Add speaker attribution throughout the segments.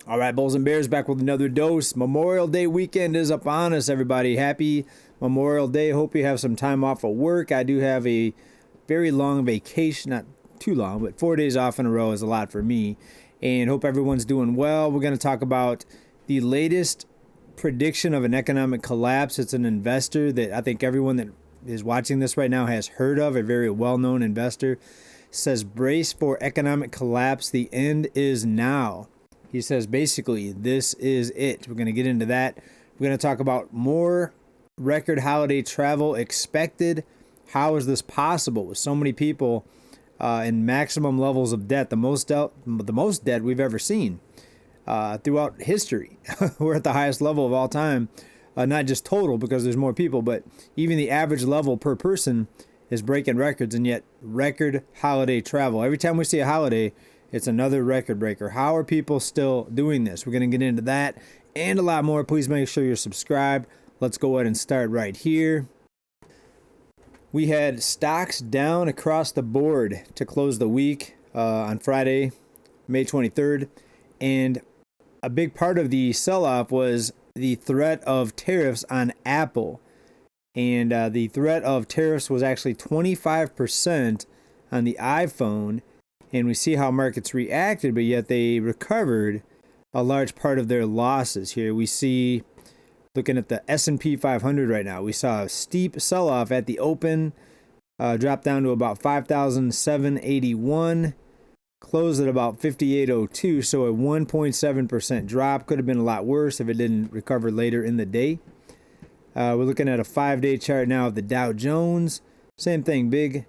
Speaker 1: All right, Bulls and Bears back with another dose. Memorial Day weekend is upon us, everybody. Happy Memorial Day. Hope you have some time off of work. I do have a very long vacation, not too long, but 4 days off in a row is a lot for me. And hope everyone's doing well. We're going to talk about the latest prediction of an economic collapse. It's an investor that I think everyone that is watching this right now has heard of, a very well-known investor. Says, brace for economic collapse. The end is now. He says, basically, this is it. We're going to get into that. We're going to talk about more record holiday travel expected. How is this possible with so many people in maximum levels of debt, the most debt we've ever seen throughout history? We're at the highest level of all time, not just total because there's more people, but even the average level per person is breaking records, and yet record holiday travel. Every time we see a holiday, it's another record breaker. How are people still doing this? We're going to get into that and a lot more. Please make sure you're subscribed. Let's go ahead and start right here. We had stocks down across the board to close the week on Friday, May 23rd. And a big part of the sell-off was the threat of tariffs on Apple. And the threat of tariffs was actually 25% on the iPhone. And we see how markets reacted, but yet they recovered a large part of their losses here. We see, looking at the S&P 500 right now, we saw a steep sell-off at the open, dropped down to about 5,781, closed at about 5,802, so a 1.7% drop. Could have been a lot worse if it didn't recover later in the day. We're looking at a 5-day chart now of the Dow Jones. Same thing, big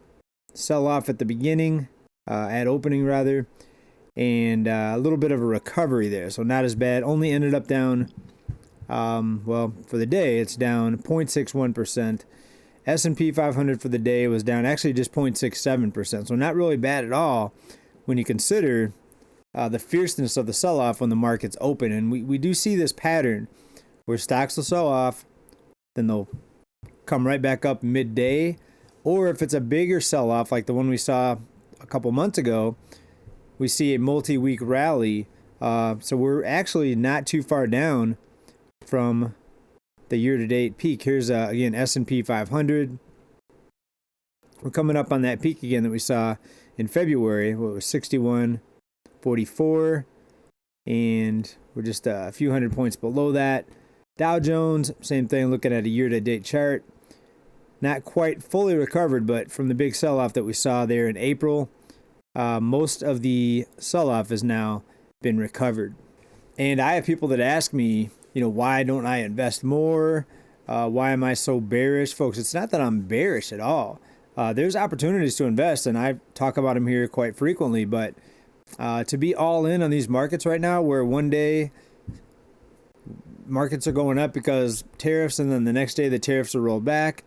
Speaker 1: sell-off at the beginning. At opening rather, and a little bit of a recovery there, so not as bad. Only ended up down, well, for the day it's down 0.61%. S&P 500 for the day was down actually just 0.67%, so not really bad at all when you consider the fierceness of the sell-off when the market's open. And we do see this pattern where stocks will sell off, then they'll come right back up midday, or if it's a bigger sell-off like the one we saw a couple months ago, we see a multi-week rally. So we're actually not too far down from the year-to-date peak. Here's again S&P 500. We're coming up on that peak again that we saw in February. What was 61.44, and we're just a few hundred points below that. Dow Jones, same thing. Looking at a year-to-date chart, not quite fully recovered, but from the big sell-off that we saw there in April, most of the sell-off has now been recovered. And I have people that ask me, why don't I invest more? Why am I so bearish? Folks, it's not that I'm bearish at all. There's opportunities to invest, and I talk about them here quite frequently, but to be all in on these markets right now, where one day markets are going up because tariffs, and then the next day the tariffs are rolled back.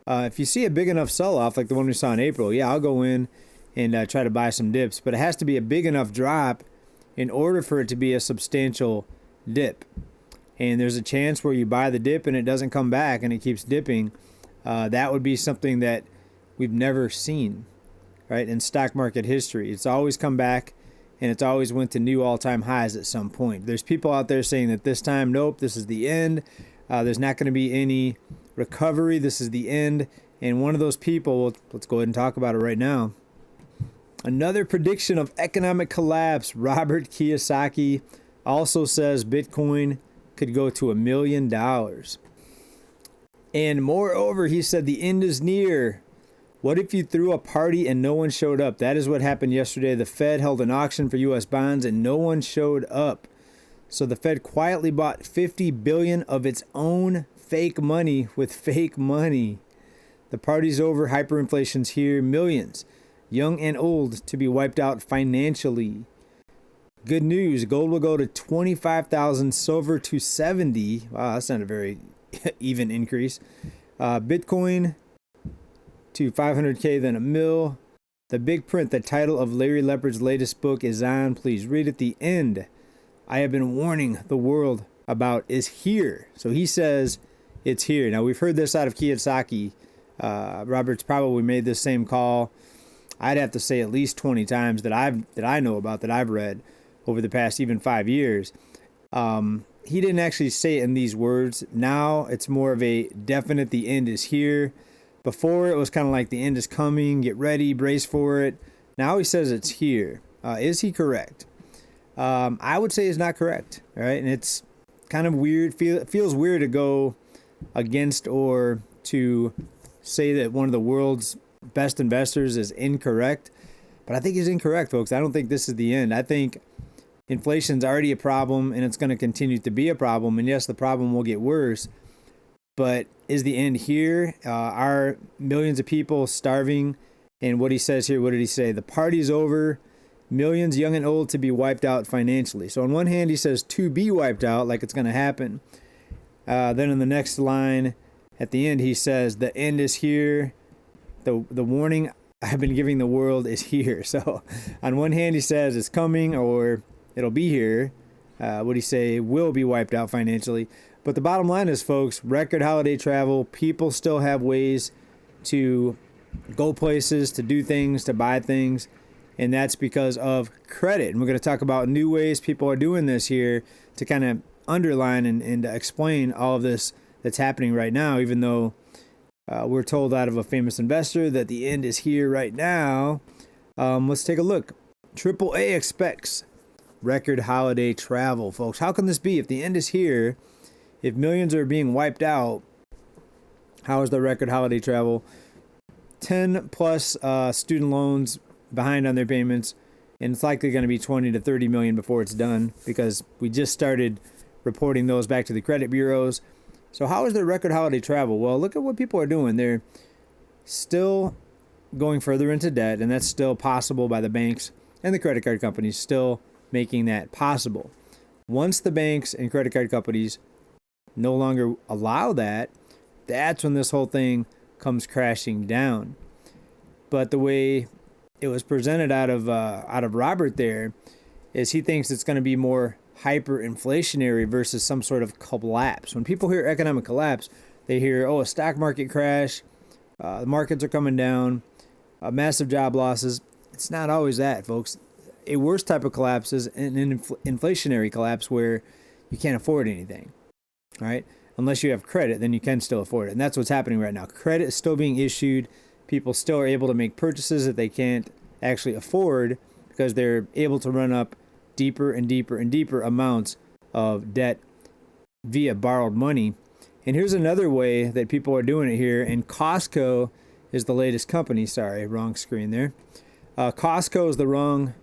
Speaker 1: If you see a big enough sell-off like the one we saw in April, yeah, I'll go in and try to buy some dips. But it has to be a big enough drop in order for it to be a substantial dip. And there's a chance where you buy the dip and it doesn't come back and it keeps dipping. That would be something that we've never seen, right, in stock market history. It's always come back, and it's always went to new all-time highs at some point. There's people out there saying that this time, nope, this is the end. There's not going to be any recovery. This is the end. And one of those people, let's go ahead and talk about it right now. Another prediction of economic collapse. Robert Kiyosaki also says Bitcoin could go to $1 million. And moreover, he said the end is near. What if you threw a party and no one showed up? That is what happened yesterday. The Fed held an auction for U.S. bonds and no one showed up. So the Fed quietly bought $50 billion of its own fake money with fake money. The party's over. Hyperinflation's here. Millions, young and old, to be wiped out financially. Good news. Gold will go to 25,000. Silver to 70. Wow, that's not a very even increase. Bitcoin to 500K, then $1 million. The big print, the title of Larry Lepard's latest book is on. Please read at the end. I have been warning the world about is here. So he says it's here. Now, we've heard this out of Kiyosaki. Robert's probably made this same call. I'd have to say at least 20 times that I know about, that I've read. over the past even 5 years. He didn't actually say it in these words. Now it's more of a definite, the end is here. Before it was kind of like the end is coming, get ready, brace for it. Now he says it's here. Is he correct? I would say he's not correct. All right. And it's kind of weird. It feels weird to go against or to say that one of the world's best investors is incorrect. But I think he's incorrect, folks. I don't think this is the end. I think inflation's already a problem and it's going to continue to be a problem. And yes, the problem will get worse. But is the end here? Are millions of people starving? And what he says here, what did he say? The party's over. Millions, young and old, to be wiped out financially. So on one hand, he says to be wiped out, like it's going to happen. Then in the next line, at the end, he says the end is here. The warning I've been giving the world is here. So on one hand, he says it's coming or it'll be here. What he say? Will be wiped out financially. But the bottom line is, folks, record holiday travel. People still have ways to go places, to do things, to buy things. And that's because of credit. And we're going to talk about new ways people are doing this here to kind of underline and explain all of this that's happening right now, even though we're told out of a famous investor that the end is here right now. Let's take a look. AAA expects record holiday travel, folks. How can this be? If the end is here, if millions are being wiped out, how is the record holiday travel? 10 plus student loans behind on their payments, and it's likely going to be 20 to 30 million before it's done because we just started reporting those back to the credit bureaus. So how is their record holiday travel? Well, look at what people are doing. They're still going further into debt, and that's still possible by the banks and the credit card companies still making that possible. Once the banks and credit card companies no longer allow that, that's when this whole thing comes crashing down. But the way it was presented out of Robert there is he thinks it's going to be more hyperinflationary versus some sort of collapse. When people hear economic collapse, they hear, a stock market crash, the markets are coming down, massive job losses. It's not always that, folks. A worse type of collapse is an inflationary collapse where you can't afford anything, right? Unless you have credit, then you can still afford it. And that's what's happening right now. Credit is still being issued. People still are able to make purchases that they can't actually afford because they're able to run up deeper and deeper and deeper amounts of debt via borrowed money. And here's another way that people are doing it here. And Costco is the latest company. Sorry, wrong screen there. Costco is the wrong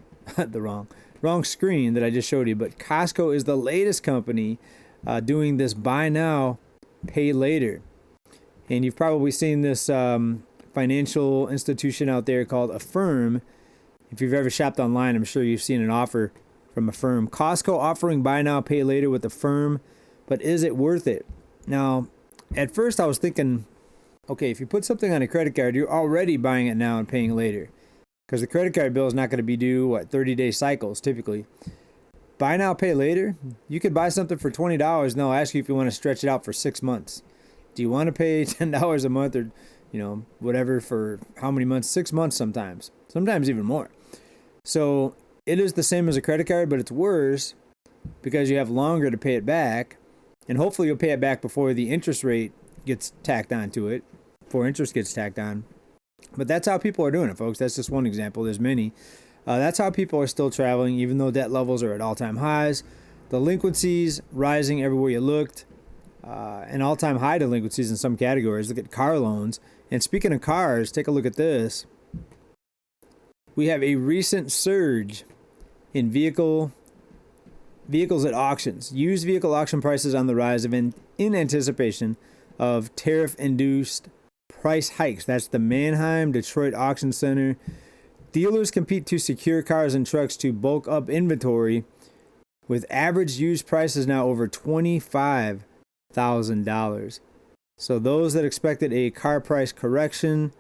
Speaker 1: screen that I just showed you. But Costco is the latest company doing this buy now, pay later. And you've probably seen this financial institution out there called Affirm. If you've ever shopped online, I'm sure you've seen an offer from Affirm. Costco offering buy now, pay later with Affirm, but is it worth it? Now, at first I was thinking, okay, if you put something on a credit card, you're already buying it now and paying later. Because the credit card bill is not going to be due, 30-day cycles typically. Buy now, pay later, you could buy something for $20 and they'll ask you if you want to stretch it out for 6 months. Do you want to pay $10 a month or whatever for how many months? 6 months sometimes even more. So it is the same as a credit card, but it's worse because you have longer to pay it back. And hopefully you'll pay it back before the interest rate gets tacked onto it, before interest gets tacked on. But that's how people are doing it, folks. That's just one example. There's many. That's how people are still traveling, even though debt levels are at all-time highs. Delinquencies rising everywhere you looked. And all-time high delinquencies in some categories. Look at car loans. And speaking of cars, take a look at this. We have a recent surge in vehicles at auctions. Used vehicle auction prices on the rise in anticipation of tariff-induced price hikes. That's the Manheim Detroit Auction Center. Dealers compete to secure cars and trucks to bulk up inventory, with average used prices now over $25,000. So those that expected a car price correction,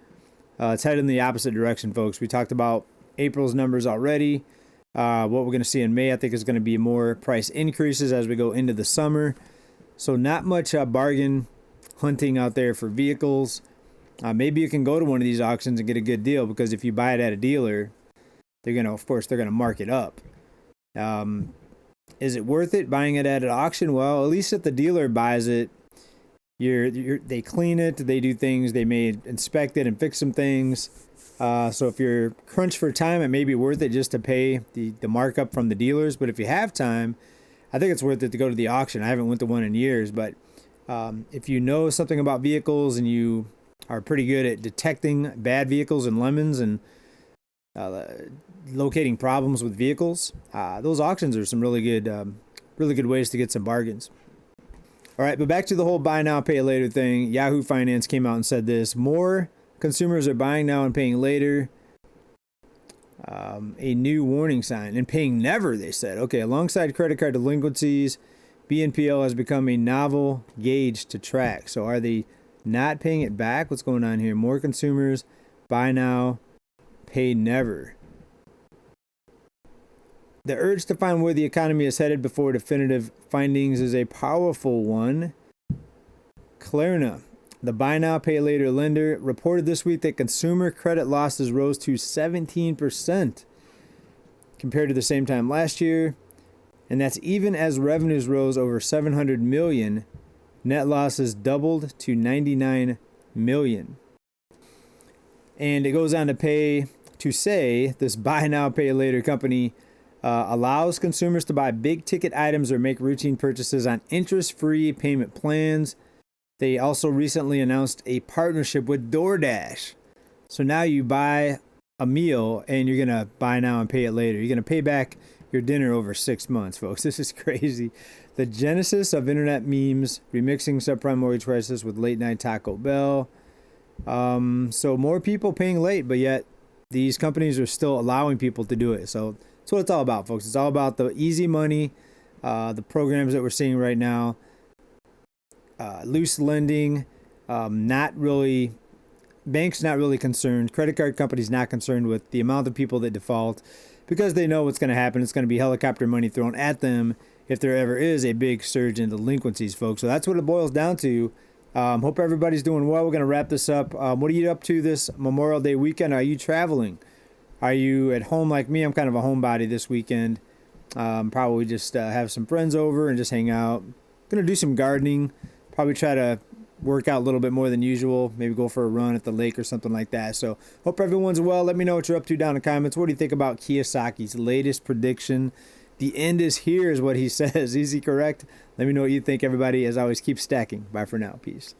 Speaker 1: it's headed in the opposite direction, folks. We talked about April's numbers already. What we're going to see in May, I think, is going to be more price increases as we go into the summer. So not much bargain hunting out there for vehicles. Maybe you can go to one of these auctions and get a good deal, because if you buy it at a dealer, they're going to mark it up. Is it worth it buying it at an auction? Well, at least if the dealer buys it, they clean it, they do things, they may inspect it and fix some things. So if you're crunched for time, it may be worth it just to pay the markup from the dealers. But if you have time, I think it's worth it to go to the auction. I haven't went to one in years, but if you know something about vehicles and you are pretty good at detecting bad vehicles and lemons and locating problems with vehicles, those auctions are some really good ways to get some bargains. All right, but back to the whole buy now, pay later thing. Yahoo Finance came out and said this: more consumers are buying now and paying later. A new warning sign, and paying never, they said. Okay, alongside credit card delinquencies, BNPL has become a novel gauge to track. So are they not paying it back? What's going on here? More consumers buy now, pay never. The urge to find where the economy is headed before definitive findings is a powerful one. Klarna, the buy now, pay later lender, reported this week that consumer credit losses rose to 17% compared to the same time last year. And that's even as revenues rose over $700 million. Net losses doubled to $99 million. And it goes on to say this buy now, pay later company allows consumers to buy big ticket items or make routine purchases on interest-free payment plans. They also recently announced a partnership with DoorDash. So now you buy a meal and you're going to buy now and pay it later. You're going to pay back your dinner over 6 months, folks. This is crazy. The genesis of internet memes, remixing subprime mortgage prices with late night Taco Bell. So more people paying late, but yet these companies are still allowing people to do it. So that's what it's all about, folks. It's all about the easy money, the programs that we're seeing right now, loose lending, banks not really concerned, credit card companies not concerned with the amount of people that default because they know what's going to happen. It's going to be helicopter money thrown at them if there ever is a big surge in delinquencies, folks. So that's what it boils down to. Hope everybody's doing well. We're going to wrap this up. What are you up to this Memorial Day weekend? Are you traveling? Are you at home like me? I'm kind of a homebody this weekend. Probably just have some friends over and just hang out. Going to do some gardening. Probably try to work out a little bit more than usual. Maybe go for a run at the lake or something like that. So hope everyone's well. Let me know what you're up to down in the comments. What do you think about Kiyosaki's latest prediction? The end is here is what he says. Is he correct? Let me know what you think, everybody. As always, keep stacking. Bye for now. Peace.